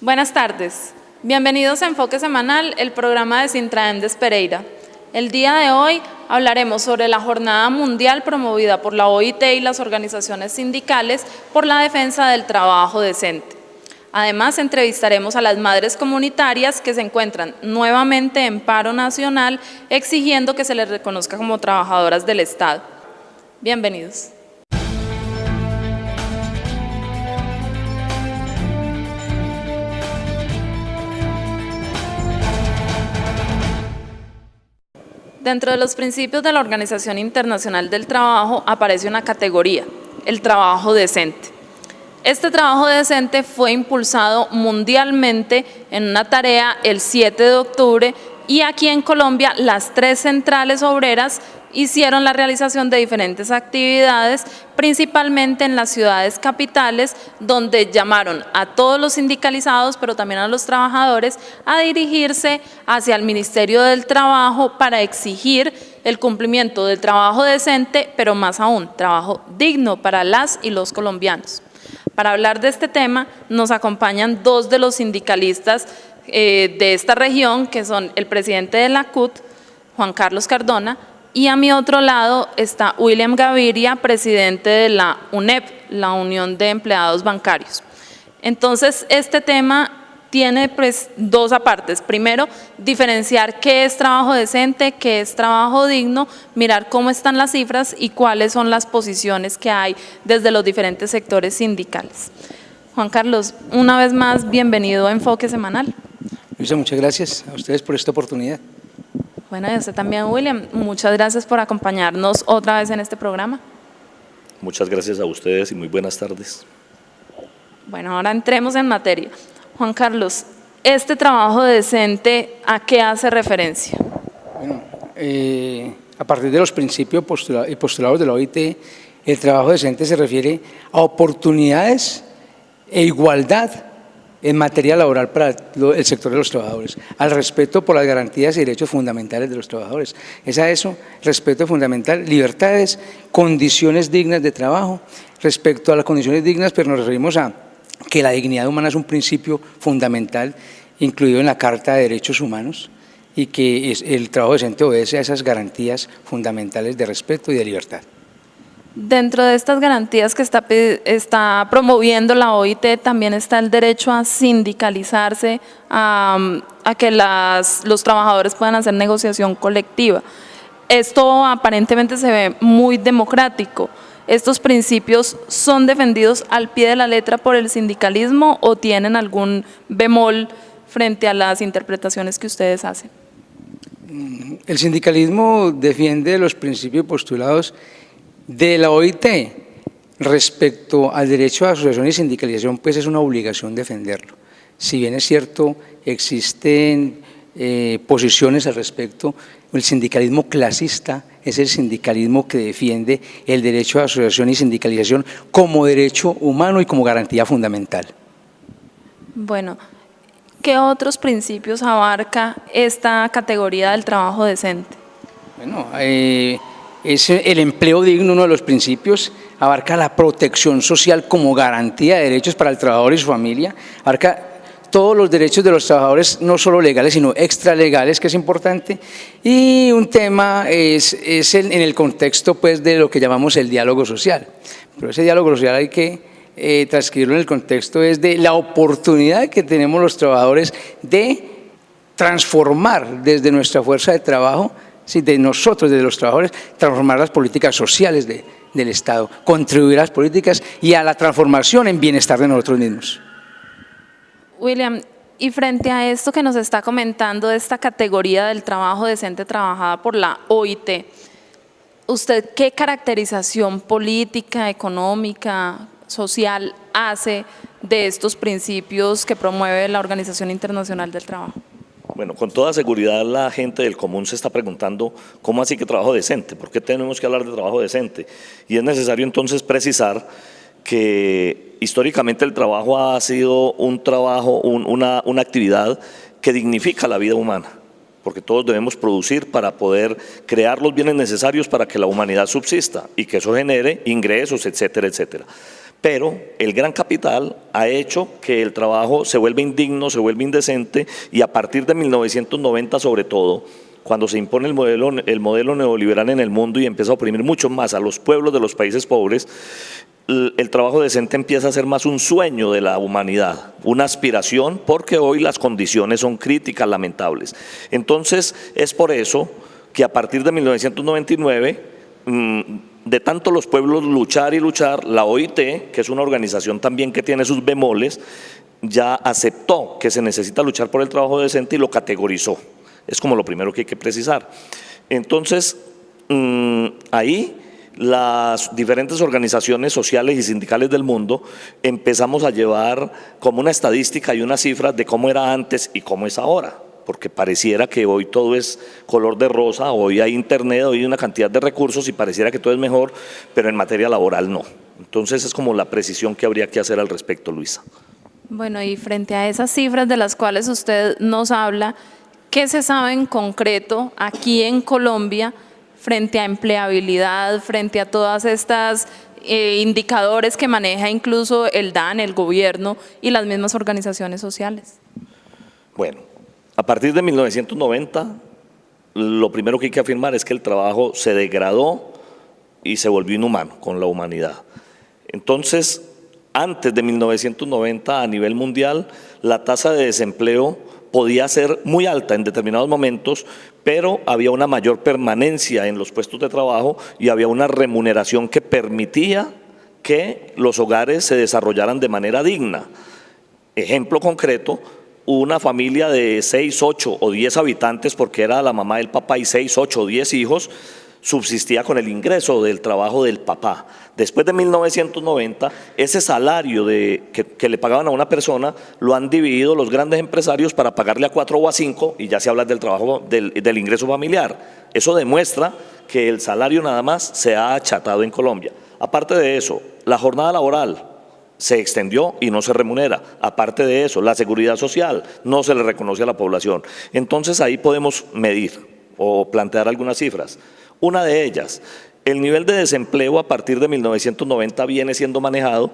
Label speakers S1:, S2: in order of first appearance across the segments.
S1: Buenas tardes, bienvenidos a Enfoque Semanal, el programa de Sintraemdes Pereira. El día de hoy hablaremos sobre la Jornada Mundial promovida por la OIT y las organizaciones sindicales por la defensa del trabajo decente. Además, entrevistaremos a las madres comunitarias que se encuentran nuevamente en paro nacional exigiendo que se les reconozca como trabajadoras del Estado. Bienvenidos. Dentro de los principios de la Organización Internacional del Trabajo aparece una categoría, el trabajo decente. Este trabajo decente fue impulsado mundialmente en una tarea el 7 de octubre y aquí en Colombia las 3 centrales obreras hicieron la realización de diferentes actividades, principalmente en las ciudades capitales, donde llamaron a todos los sindicalizados, pero también a los trabajadores, a dirigirse hacia el Ministerio del Trabajo para exigir el cumplimiento del trabajo decente, pero más aún, trabajo digno para las y los colombianos. Para hablar de este tema nos acompañan 2 de los sindicalistas de esta región, que son el presidente de la CUT, Juan Carlos Cardona, y a mi otro lado está William Gaviria, presidente de la UNEP, la Unión de Empleados Bancarios. Entonces, este tema tiene 2 apartes. Primero, diferenciar qué es trabajo decente, qué es trabajo digno, mirar cómo están las cifras y cuáles son las posiciones que hay desde los diferentes sectores sindicales. Juan Carlos, una vez más, bienvenido a Enfoque Semanal.
S2: Luisa, muchas gracias a ustedes por esta oportunidad.
S1: Bueno, y a usted también, William. Muchas gracias por acompañarnos otra vez en este programa.
S3: Muchas gracias a ustedes y muy buenas tardes.
S1: Bueno, ahora entremos en materia. Juan Carlos, ¿este trabajo decente a qué hace referencia?
S2: Bueno, a partir de los principios postulados de la OIT, el trabajo decente se refiere a oportunidades e igualdad en materia laboral para el sector de los trabajadores, al respeto por las garantías y derechos fundamentales de los trabajadores. Es a eso, respeto fundamental, libertades, condiciones dignas de trabajo. Respecto a las condiciones dignas, pero nos referimos a que la dignidad humana es un principio fundamental incluido en la Carta de Derechos Humanos y que el trabajo decente obedece a esas garantías fundamentales de respeto y de libertad.
S1: Dentro de estas garantías que está promoviendo la OIT también está el derecho a sindicalizarse, a que los trabajadores puedan hacer negociación colectiva. Esto aparentemente se ve muy democrático. ¿Estos principios son defendidos al pie de la letra por el sindicalismo o tienen algún bemol frente a las interpretaciones que ustedes hacen?
S2: El sindicalismo defiende los principios postulados de la OIT. Respecto al derecho a asociación y sindicalización, pues es una obligación defenderlo. Si bien es cierto, existen posiciones al respecto, el sindicalismo clasista es el sindicalismo que defiende el derecho a asociación y sindicalización como derecho humano y como garantía fundamental.
S1: Bueno, ¿qué otros principios abarca esta categoría del trabajo decente?
S2: Bueno, es el empleo digno, uno de los principios, abarca la protección social como garantía de derechos para el trabajador y su familia, abarca todos los derechos de los trabajadores, no solo legales, sino extralegales, que es importante, y un tema es en el contexto pues, de lo que llamamos el diálogo social. Pero ese diálogo social hay que transcribirlo en el contexto es de la oportunidad que tenemos los trabajadores de transformar desde nuestra fuerza de trabajo, de nosotros, desde los trabajadores, transformar las políticas sociales del Estado, contribuir a las políticas y a la transformación en bienestar de nosotros mismos.
S1: William, y frente a esto que nos está comentando de esta categoría del trabajo decente trabajada por la OIT, ¿usted qué caracterización política, económica, social hace de estos principios que promueve la Organización Internacional del Trabajo?
S3: Bueno, con toda seguridad la gente del común se está preguntando ¿cómo así que trabajo decente? ¿Por qué tenemos que hablar de trabajo decente? Y es necesario entonces precisar que históricamente el trabajo ha sido un trabajo, una actividad que dignifica la vida humana, porque todos debemos producir para poder crear los bienes necesarios para que la humanidad subsista y que eso genere ingresos, etcétera, etcétera. Pero el gran capital ha hecho que el trabajo se vuelva indigno, se vuelva indecente, y a partir de 1990 sobre todo, cuando se impone el modelo neoliberal en el mundo y empieza a oprimir mucho más a los pueblos de los países pobres, el trabajo decente empieza a ser más un sueño de la humanidad, una aspiración, porque hoy las condiciones son críticas, lamentables. Entonces, es por eso que a partir de 1999, de tanto los pueblos luchar y luchar, la OIT, que es una organización también que tiene sus bemoles, ya aceptó que se necesita luchar por el trabajo decente y lo categorizó. Es como lo primero que hay que precisar. Entonces, ahí las diferentes organizaciones sociales y sindicales del mundo empezamos a llevar como una estadística y una cifra de cómo era antes y cómo es ahora, porque pareciera que hoy todo es color de rosa, hoy hay internet, hoy hay una cantidad de recursos y pareciera que todo es mejor, pero en materia laboral no. Entonces es como la precisión que habría que hacer al respecto, Luisa.
S1: Bueno, y frente a esas cifras de las cuales usted nos habla, ¿qué se sabe en concreto aquí en Colombia frente a empleabilidad, frente a todas estas indicadores que maneja incluso el DAN, el gobierno y las mismas organizaciones sociales?
S3: Bueno, a partir de 1990, lo primero que hay que afirmar es que el trabajo se degradó y se volvió inhumano con la humanidad. Entonces, antes de 1990, a nivel mundial, la tasa de desempleo podía ser muy alta en determinados momentos, pero había una mayor permanencia en los puestos de trabajo y había una remuneración que permitía que los hogares se desarrollaran de manera digna. Ejemplo concreto, una familia de 6, 8 o 10 habitantes, porque era la mamá del papá y 6, 8 o 10 hijos, subsistía con el ingreso del trabajo del papá. Después de 1990, ese salario que le pagaban a una persona lo han dividido los grandes empresarios para pagarle a 4 o a 5, y ya se habla del trabajo del ingreso familiar. Eso demuestra que el salario nada más se ha achatado en Colombia. Aparte de eso, la jornada laboral se extendió y no se remunera. Aparte de eso, la seguridad social no se le reconoce a la población. Entonces ahí podemos medir o plantear algunas cifras. Una de ellas, el nivel de desempleo a partir de 1990 viene siendo manejado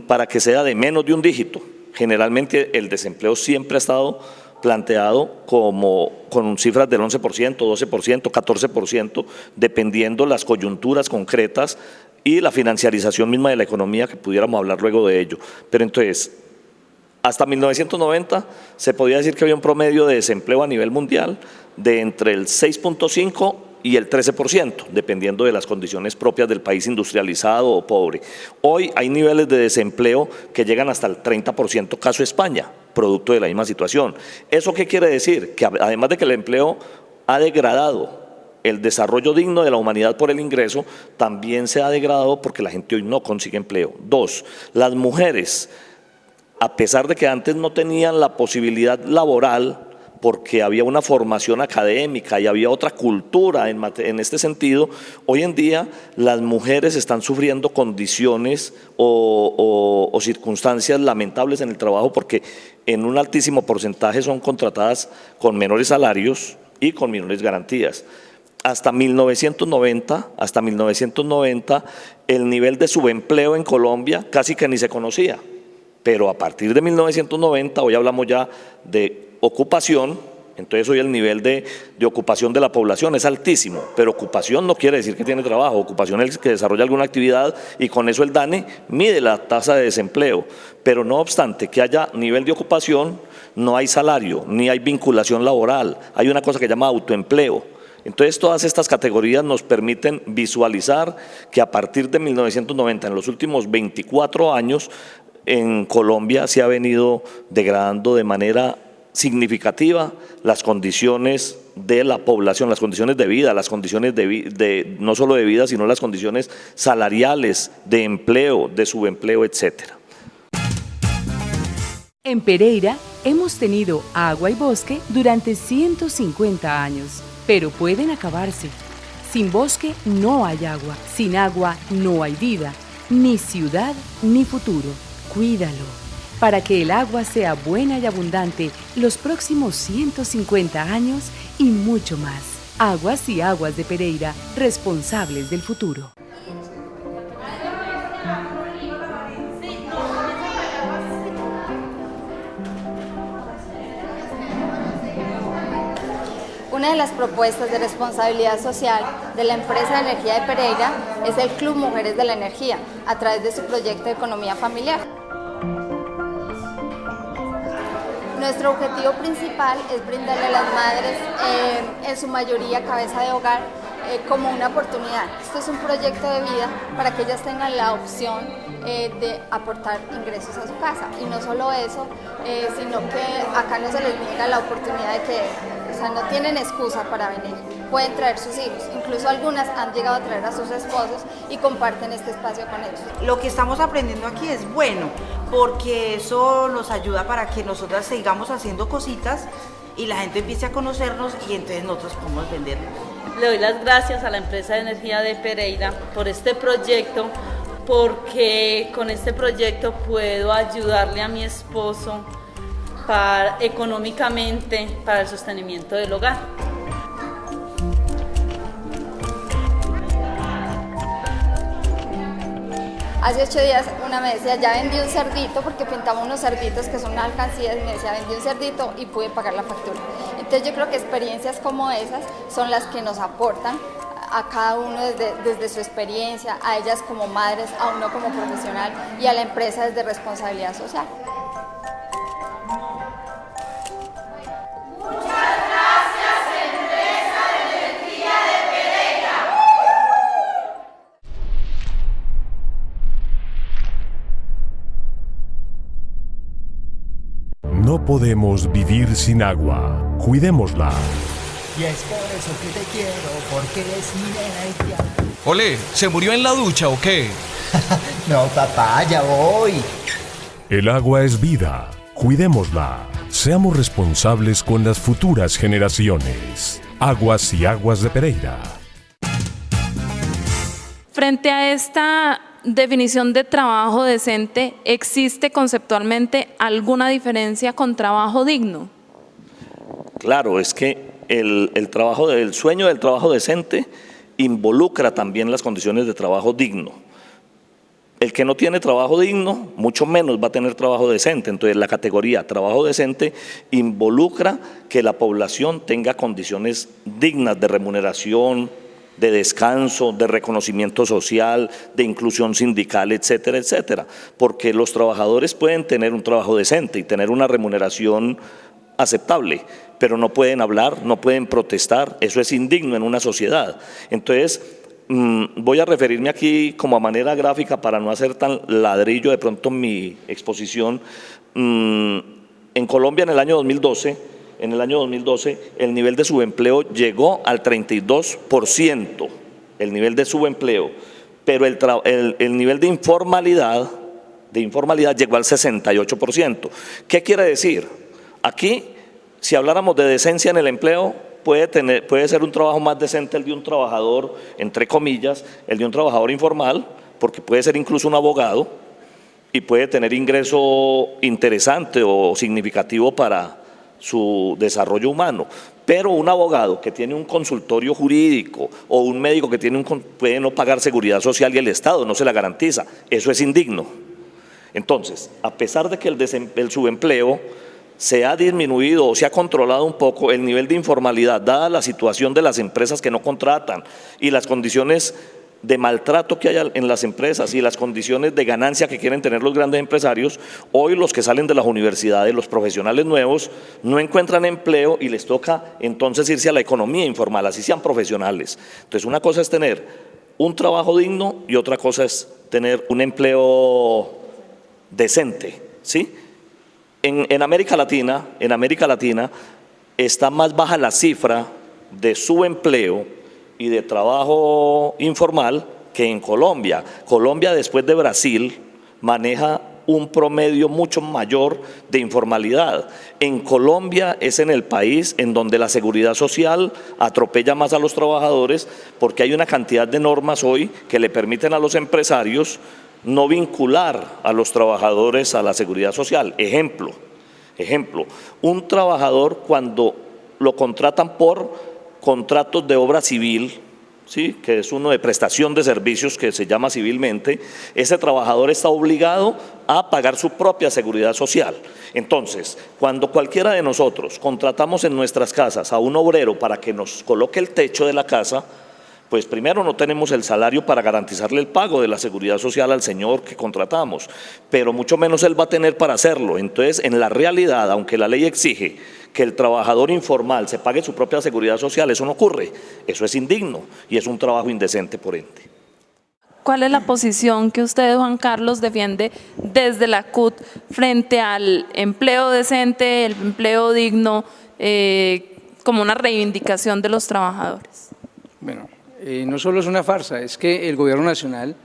S3: para que sea de menos de un dígito. Generalmente el desempleo siempre ha estado planteado con cifras del 11%, 12%, 14%, dependiendo las coyunturas concretas y la financiarización misma de la economía, que pudiéramos hablar luego de ello. Pero entonces, hasta 1990 se podía decir que había un promedio de desempleo a nivel mundial de entre el 6.5% y el 13%, dependiendo de las condiciones propias del país industrializado o pobre. Hoy hay niveles de desempleo que llegan hasta el 30%, caso España, producto de la misma situación. ¿Eso qué quiere decir? Que además de que el empleo ha degradado el desarrollo digno de la humanidad por el ingreso, también se ha degradado porque la gente hoy no consigue empleo. 2, las mujeres, a pesar de que antes no tenían la posibilidad laboral, porque había una formación académica y había otra cultura en este sentido, hoy en día las mujeres están sufriendo condiciones o circunstancias lamentables en el trabajo, porque en un altísimo porcentaje son contratadas con menores salarios y con menores garantías. Hasta 1990, el nivel de subempleo en Colombia casi que ni se conocía, pero a partir de 1990, hoy hablamos ya de ocupación, entonces hoy el nivel de ocupación de la población es altísimo, pero ocupación no quiere decir que tiene trabajo, ocupación es que desarrolla alguna actividad, y con eso el DANE mide la tasa de desempleo. Pero no obstante que haya nivel de ocupación, no hay salario, ni hay vinculación laboral, hay una cosa que se llama autoempleo. Entonces todas estas categorías nos permiten visualizar que a partir de 1990, en los últimos 24 años, en Colombia se ha venido degradando de manera significativa las condiciones de la población, las condiciones de vida, las condiciones no solo de vida, sino las condiciones salariales, de empleo, de subempleo, etcétera.
S4: En Pereira hemos tenido agua y bosque durante 150 años, pero pueden acabarse. Sin bosque no hay agua, sin agua no hay vida, ni ciudad ni futuro. Cuídalo, para que el agua sea buena y abundante los próximos 150 años y mucho más. Aguas y Aguas de Pereira, responsables del futuro.
S5: Una de las propuestas de responsabilidad social de la empresa de energía de Pereira es el Club Mujeres de la Energía, a través de su proyecto de economía familiar. Nuestro objetivo principal es brindarle a las madres, en su mayoría cabeza de hogar, como una oportunidad. Esto es un proyecto de vida para que ellas tengan la opción de aportar ingresos a su casa. Y no solo eso, sino que acá no se les niega la oportunidad de que, o sea, no tienen excusa para venir. Pueden traer sus hijos, incluso algunas han llegado a traer a sus esposos y comparten este espacio con ellos.
S6: Lo que estamos aprendiendo aquí es bueno, porque eso nos ayuda para que nosotras sigamos haciendo cositas y la gente empiece a conocernos y entonces nosotros podemos vender.
S7: Le doy las gracias a la empresa de energía de Pereira por este proyecto, porque con este proyecto puedo ayudarle a mi esposo económicamente para el sostenimiento del hogar.
S5: Hace 8 días una me decía, ya vendí un cerdito, porque pintamos unos cerditos que son una alcancía, y me decía, vendí un cerdito y pude pagar la factura. Entonces yo creo que experiencias como esas son las que nos aportan a cada uno desde su experiencia, a ellas como madres, a uno como profesional y a la empresa desde responsabilidad social.
S8: No podemos vivir sin agua. Cuidémosla.
S9: Y es por eso que te quiero, porque eres mi nena y te amo.
S10: Ole, ¿se murió en la ducha o qué?
S9: No, papá, ya voy.
S8: El agua es vida. Cuidémosla. Seamos responsables con las futuras generaciones. Aguas y Aguas de Pereira.
S1: Frente a esta definición de trabajo decente, ¿existe conceptualmente alguna diferencia con trabajo digno?
S3: Claro, es que el sueño del trabajo decente involucra también las condiciones de trabajo digno. El que no tiene trabajo digno, mucho menos va a tener trabajo decente. Entonces, la categoría trabajo decente involucra que la población tenga condiciones dignas de remuneración, de descanso, de reconocimiento social, de inclusión sindical, etcétera, etcétera. Porque los trabajadores pueden tener un trabajo decente y tener una remuneración aceptable, pero no pueden hablar, no pueden protestar, eso es indigno en una sociedad. Entonces, voy a referirme aquí como a manera gráfica para no hacer tan ladrillo de pronto mi exposición. En Colombia en el año 2012, el nivel de subempleo llegó al 32%, el nivel de subempleo, pero el nivel de informalidad llegó al 68%. ¿Qué quiere decir? Aquí, si habláramos de decencia en el empleo, puede ser un trabajo más decente el de un trabajador, entre comillas, el de un trabajador informal, porque puede ser incluso un abogado y puede tener ingreso interesante o significativo para su desarrollo humano. Pero un abogado que tiene un consultorio jurídico o un médico que puede no pagar seguridad social y el Estado no se la garantiza. Eso es indigno. Entonces, a pesar de que el subempleo se ha disminuido o se ha controlado un poco, el nivel de informalidad, dada la situación de las empresas que no contratan y las condiciones de maltrato que hay en las empresas y las condiciones de ganancia que quieren tener los grandes empresarios, hoy los que salen de las universidades, los profesionales nuevos, no encuentran empleo y les toca entonces irse a la economía informal, así sean profesionales. Entonces, una cosa es tener un trabajo digno y otra cosa es tener un empleo decente, ¿sí? En América Latina está más baja la cifra de subempleo y de trabajo informal que en Colombia. Colombia, después de Brasil, maneja un promedio mucho mayor de informalidad. En Colombia es en el país en donde la seguridad social atropella más a los trabajadores, porque hay una cantidad de normas hoy que le permiten a los empresarios no vincular a los trabajadores a la seguridad social. Ejemplo, un trabajador cuando lo contratan por contratos de obra civil, ¿sí?, que es uno de prestación de servicios que se llama civilmente, ese trabajador está obligado a pagar su propia seguridad social. Entonces, cuando cualquiera de nosotros contratamos en nuestras casas a un obrero para que nos coloque el techo de la casa, pues primero no tenemos el salario para garantizarle el pago de la seguridad social al señor que contratamos, pero mucho menos él va a tener para hacerlo. Entonces, en la realidad, aunque la ley exige que el trabajador informal se pague su propia seguridad social, eso no ocurre, eso es indigno y es un trabajo indecente por ende.
S1: ¿Cuál es la posición que usted, Juan Carlos, defiende desde la CUT frente al empleo decente, el empleo digno, como una reivindicación de los trabajadores?
S2: Bueno, no solo es una farsa, es que el Gobierno Nacional,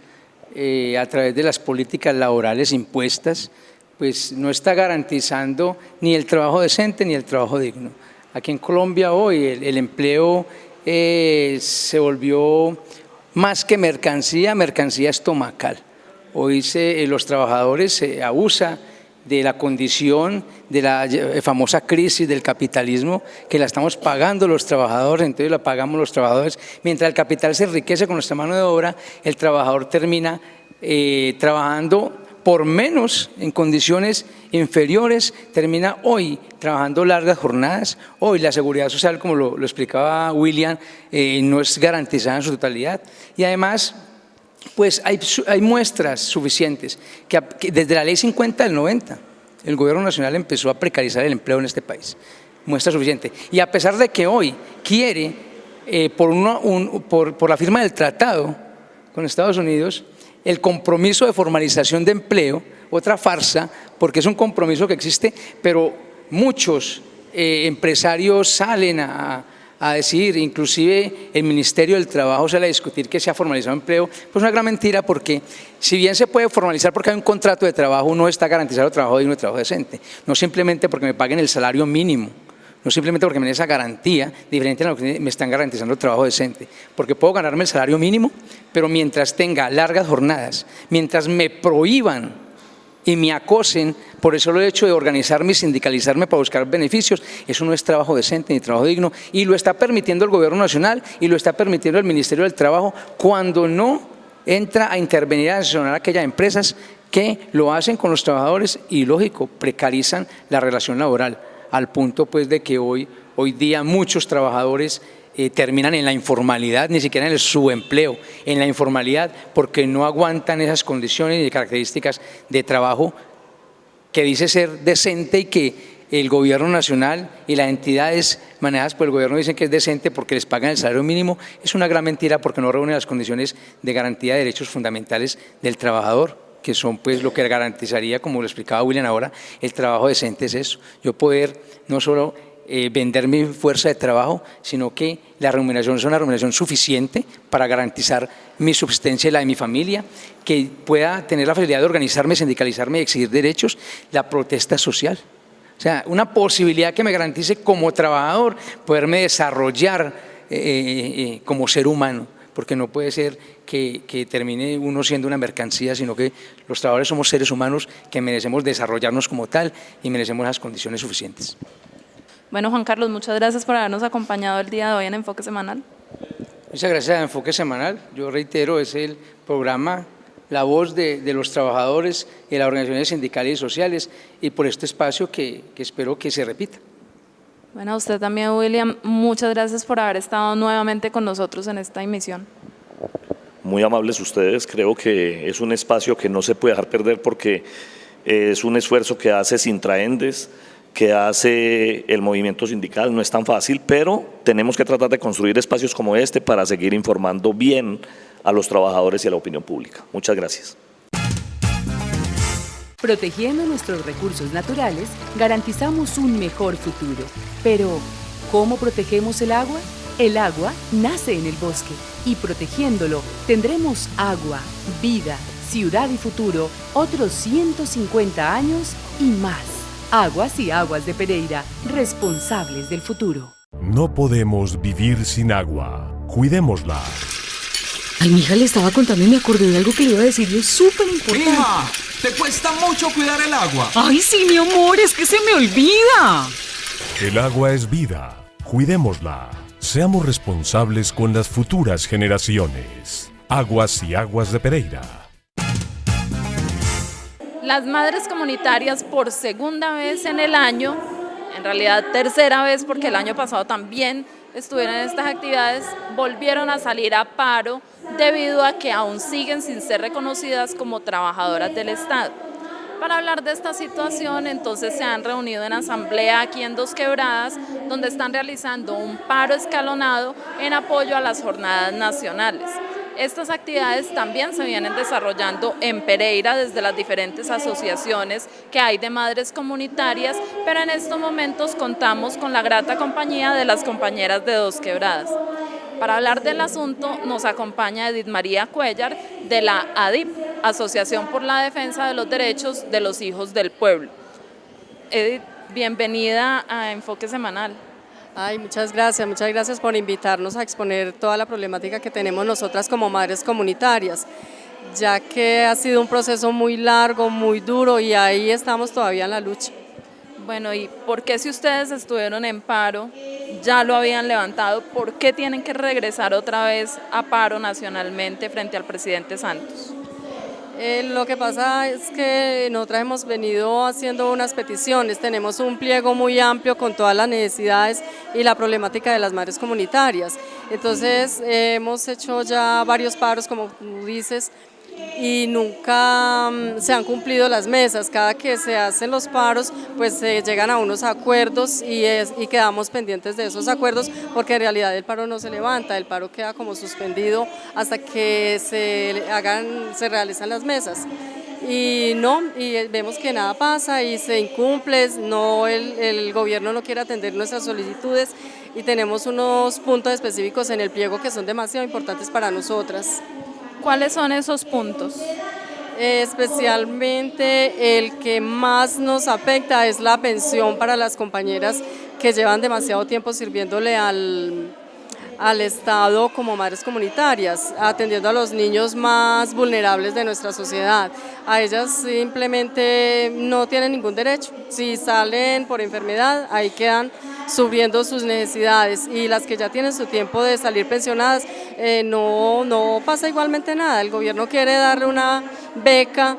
S2: a través de las políticas laborales impuestas, pues no está garantizando ni el trabajo decente ni el trabajo digno. Aquí en Colombia hoy el empleo se volvió más que mercancía, mercancía estomacal. Hoy los trabajadores se abusa de la condición de la famosa crisis del capitalismo, que la estamos pagando los trabajadores, entonces la pagamos los trabajadores. Mientras el capital se enriquece con nuestra mano de obra, el trabajador termina trabajando por menos, en condiciones inferiores, termina hoy trabajando largas jornadas. Hoy la seguridad social, como lo explicaba William, no es garantizada en su totalidad. Y además, pues hay muestras suficientes que desde la ley 50 del 90, el Gobierno Nacional empezó a precarizar el empleo en este país. Muestra suficiente. Y a pesar de que hoy quiere, por la firma del tratado con Estados Unidos, el compromiso de formalización de empleo, otra farsa, porque es un compromiso que existe, pero muchos empresarios salen a decir, inclusive el Ministerio del Trabajo sale a discutir que se ha formalizado empleo, pues una gran mentira, porque si bien se puede formalizar porque hay un contrato de trabajo, no está garantizado trabajo digno y trabajo decente, no simplemente porque me paguen el salario mínimo, no simplemente porque me den esa garantía, diferente a lo que me están garantizando el trabajo decente, porque puedo ganarme el salario mínimo, pero mientras tenga largas jornadas, mientras me prohíban y me acosen por el solo hecho de organizarme y sindicalizarme para buscar beneficios, eso no es trabajo decente ni trabajo digno, y lo está permitiendo el Gobierno Nacional y lo está permitiendo el Ministerio del Trabajo cuando no entra a intervenir a sancionar a aquellas empresas que lo hacen con los trabajadores y, lógico, precarizan la relación laboral, al punto pues de que hoy día muchos trabajadores terminan en la informalidad, ni siquiera en el subempleo, en la informalidad, porque no aguantan esas condiciones y características de trabajo que dice ser decente y que el Gobierno Nacional y las entidades manejadas por el Gobierno dicen que es decente porque les pagan el salario mínimo. Es una gran mentira porque no reúne las condiciones de garantía de derechos fundamentales del trabajador, que son pues lo que garantizaría, como lo explicaba William ahora, el trabajo decente es eso, yo poder no solo vender mi fuerza de trabajo, sino que la remuneración sea una remuneración suficiente para garantizar mi subsistencia y la de mi familia, que pueda tener la facilidad de organizarme, sindicalizarme y exigir derechos, la protesta social. O sea, una posibilidad que me garantice como trabajador poderme desarrollar como ser humano, porque no puede ser que termine uno siendo una mercancía, sino que los trabajadores somos seres humanos que merecemos desarrollarnos como tal y merecemos las condiciones suficientes.
S1: Bueno, Juan Carlos, muchas gracias por habernos acompañado el día de hoy en Enfoque Semanal.
S2: Muchas gracias a Enfoque Semanal. Yo reitero, es el programa, la voz de los trabajadores y de las organizaciones sindicales y sociales, y por este espacio que espero que se repita.
S1: Bueno, a usted también, William, muchas gracias por haber estado nuevamente con nosotros en esta emisión.
S3: Muy amables ustedes, creo que es un espacio que no se puede dejar perder porque es un esfuerzo que hace Sintraendes, que hace el movimiento sindical, no es tan fácil, pero tenemos que tratar de construir espacios como este para seguir informando bien a los trabajadores y a la opinión pública. Muchas gracias.
S4: Protegiendo nuestros recursos naturales, garantizamos un mejor futuro. Pero, ¿cómo protegemos el agua? El agua nace en el bosque y protegiéndolo tendremos agua, vida, ciudad y futuro, otros 150 años y más. Aguas y Aguas de Pereira, responsables del futuro.
S8: No podemos vivir sin agua. Cuidémosla.
S11: Ay, mi hija le estaba contando y me acordé de algo que le iba a decir y es súper importante.
S10: ¡Hija! ¿Te cuesta mucho cuidar el agua?
S11: Ay, sí, mi amor, es que se me olvida.
S8: El agua es vida. Cuidémosla. Seamos responsables con las futuras generaciones. Aguas y Aguas de Pereira.
S1: Las madres comunitarias por segunda vez en el año, en realidad tercera vez porque el año pasado también estuvieron en estas actividades, volvieron a salir a paro debido a que aún siguen sin ser reconocidas como trabajadoras del Estado. Para hablar de esta situación, entonces se han reunido en asamblea aquí en Dos Quebradas, donde están realizando un paro escalonado en apoyo a las jornadas nacionales. Estas actividades también se vienen desarrollando en Pereira desde las diferentes asociaciones que hay de madres comunitarias, pero en estos momentos contamos con la grata compañía de las compañeras de Dos Quebradas. Para hablar del asunto nos acompaña Edith María Cuellar de la ADIP, Asociación por la Defensa de los Derechos de los Hijos del Pueblo. Edith, bienvenida a Enfoque Semanal.
S12: Ay, muchas gracias por invitarnos a exponer toda la problemática que tenemos nosotras como madres comunitarias, ya que ha sido un proceso muy largo, muy duro y ahí estamos todavía en la lucha.
S1: Bueno, ¿y por qué si ustedes estuvieron en paro, ya lo habían levantado, por qué tienen que regresar otra vez a paro nacionalmente frente al presidente Santos?
S12: Lo que pasa es que nosotras hemos venido haciendo unas peticiones, tenemos un pliego muy amplio con todas las necesidades y la problemática de las madres comunitarias. Entonces hemos hecho ya varios paros, como tú dices, y nunca se han cumplido las mesas. Cada que se hacen los paros, pues se llegan a unos acuerdos y quedamos pendientes de esos acuerdos, porque en realidad el paro no se levanta, el paro queda como suspendido hasta que se realizan las mesas. Y vemos que nada pasa y se incumple, el gobierno no quiere atender nuestras solicitudes y tenemos unos puntos específicos en el pliego que son demasiado importantes para nosotras.
S1: ¿Cuáles son esos puntos?
S12: Especialmente el que más nos afecta es la pensión para las compañeras que llevan demasiado tiempo sirviéndole al Estado como madres comunitarias, atendiendo a los niños más vulnerables de nuestra sociedad. A ellas simplemente no tienen ningún derecho. Si salen por enfermedad, ahí quedan subiendo sus necesidades, y las que ya tienen su tiempo de salir pensionadas, no pasa igualmente nada. El gobierno quiere darle una beca,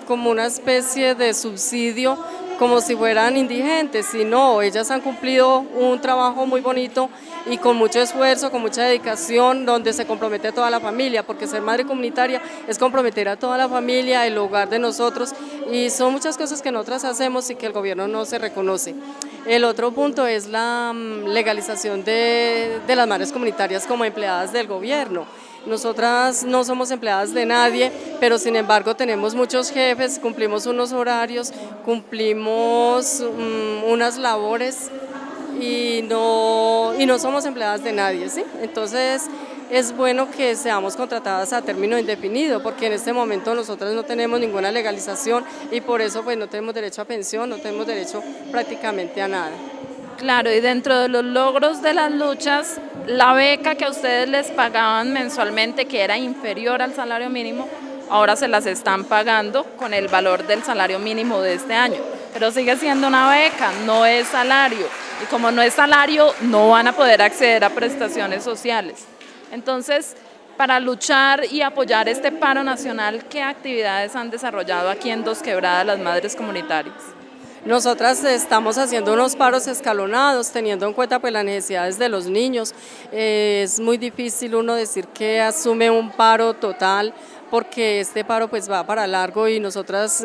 S12: como una especie de subsidio, como si fueran indigentes, y no, ellas han cumplido un trabajo muy bonito y con mucho esfuerzo, con mucha dedicación, donde se compromete a toda la familia, porque ser madre comunitaria es comprometer a toda la familia, el hogar de nosotros, y son muchas cosas que nosotras hacemos y que el gobierno no se reconoce. El otro punto es la legalización de las madres comunitarias como empleadas del gobierno. Nosotras no somos empleadas de nadie, pero sin embargo tenemos muchos jefes, cumplimos unos horarios, cumplimos unas labores y no somos empleadas de nadie, ¿sí? Entonces es bueno que seamos contratadas a término indefinido, porque en este momento nosotras no tenemos ninguna legalización y por eso pues no tenemos derecho a pensión, no tenemos derecho prácticamente a nada.
S1: Claro, y dentro de los logros de las luchas, la beca que a ustedes les pagaban mensualmente, que era inferior al salario mínimo, ahora se las están pagando con el valor del salario mínimo de este año. Pero sigue siendo una beca, no es salario. Y como no es salario, no van a poder acceder a prestaciones sociales. Entonces, para luchar y apoyar este paro nacional, ¿qué actividades han desarrollado aquí en Dos Quebradas las madres comunitarias?
S12: Nosotras estamos haciendo unos paros escalonados, teniendo en cuenta pues las necesidades de los niños. Es muy difícil uno decir que asume un paro total, porque este paro pues va para largo y nosotras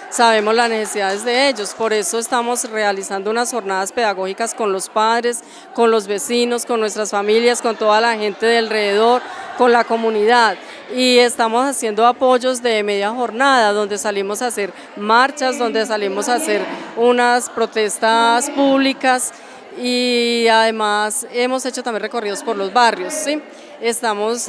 S12: sabemos las necesidades de ellos. Por eso estamos realizando unas jornadas pedagógicas con los padres, con los vecinos, con nuestras familias, con toda la gente de alrededor, con la comunidad. Y estamos haciendo apoyos de media jornada, donde salimos a hacer marchas, donde salimos a hacer unas protestas públicas, y además hemos hecho también recorridos por los barrios, ¿sí? Estamos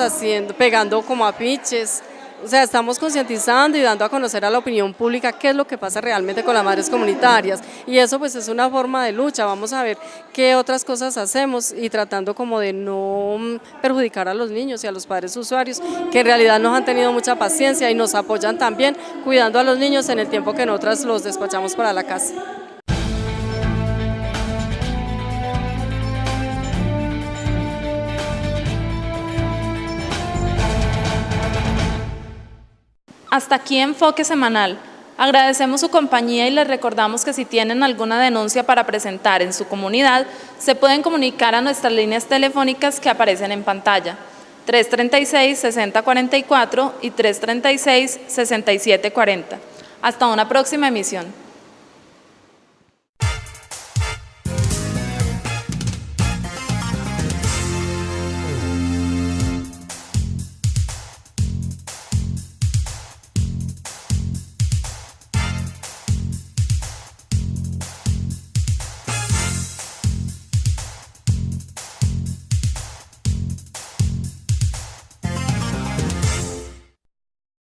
S12: pegando como afiches, o sea, estamos concientizando y dando a conocer a la opinión pública qué es lo que pasa realmente con las madres comunitarias, y eso pues es una forma de lucha. Vamos a ver qué otras cosas hacemos y tratando como de no perjudicar a los niños y a los padres usuarios, que en realidad nos han tenido mucha paciencia y nos apoyan también cuidando a los niños en el tiempo que nosotras los despachamos para la casa.
S1: Hasta aquí Enfoque Semanal. Agradecemos su compañía y les recordamos que si tienen alguna denuncia para presentar en su comunidad, se pueden comunicar a nuestras líneas telefónicas que aparecen en pantalla, 336-6044 y 336-6740. Hasta una próxima emisión.